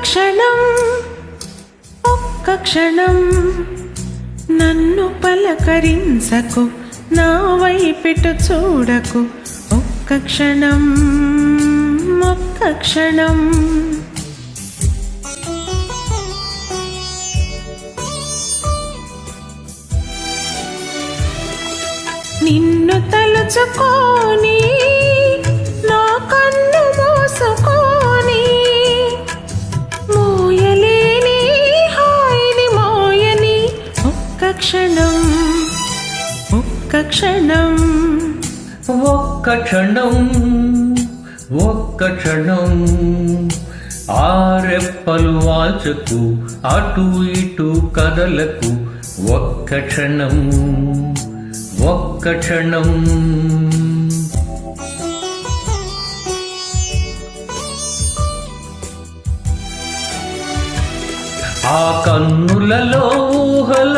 క్షణం ఒక్క క్షణం నన్ను పలకరించకు, నా వైపెటు చూడకు. ఒక్క క్షణం ఒక్క క్షణం నిన్ను తలుచుకోని నా కన్ను మూసుకొని మోయలేని హాయిని మోయని. ఒక్క క్షణం ఒక్క క్షణం ఒక్క క్షణం ఒక్క క్షణం ఆరెప్పలు వాల్చకు, అటు ఇటు కదలకు. ఒక్క క్షణం ఒక్క క్షణం ఆ కన్నులలో ఊహల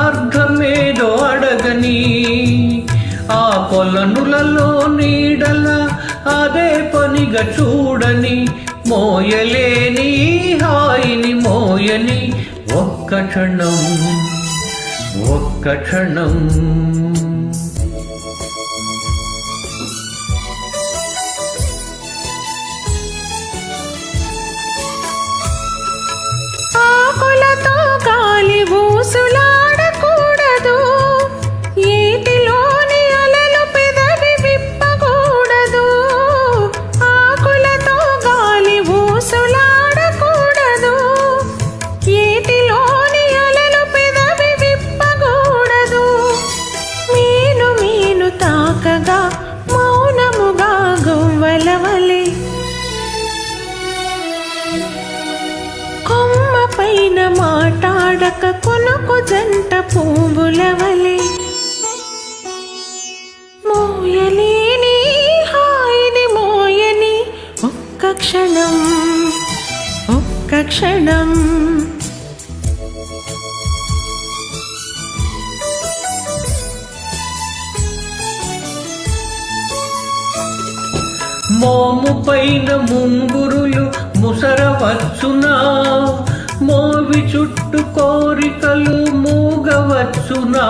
అర్థమేదో అడగని, ఆ కొలనులలో నీడల అదే పనిగా చూడని. మోయలేని హాయిని మోయని. ఒక్క క్షణం ఒక్క క్షణం ఆకులతో గాలి ఊసులాడకూడదు, ఏటిలోని అలలు పెదవి విప్పకూడదు. ఆకులతో గాలి ఊసులాడకూడదు, ఏటిలోని అలలు పెదవి విప్పకూడదు. మీను మీను తాకగా మౌనముగా గువ్వలవలే, కొమ్మ పైన మాటాడక కొనుకు జంట పువ్వుల వలె. మోయలేని హాయిని మోయని. ఒక్క క్షణం ఒక్క క్షణం మోము పైన ముంగురులు ముసరవచ్చునా, మోవి చుట్టు కోరికలు మూగవచ్చునా.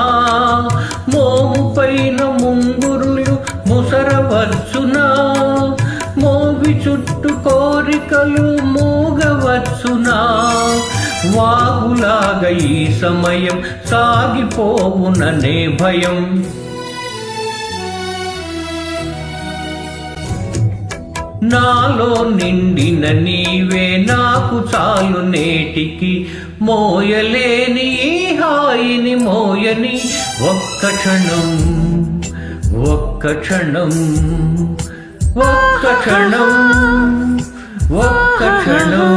మోము పైన ముంగురులు ముసరవచ్చునా, మోవి చుట్టు కోరికలు మూగవచ్చునా. వాగులాగా ఈ సమయం సాగిపోవుననే భయం. నాలో నిండిన నీవే నాకు చాలు నేటికి. మోయలేని హాయిని మోయని. ఒక్క క్షణం ఒక్క క్షణం ఒక్క క్షణం ఒక్క క్షణం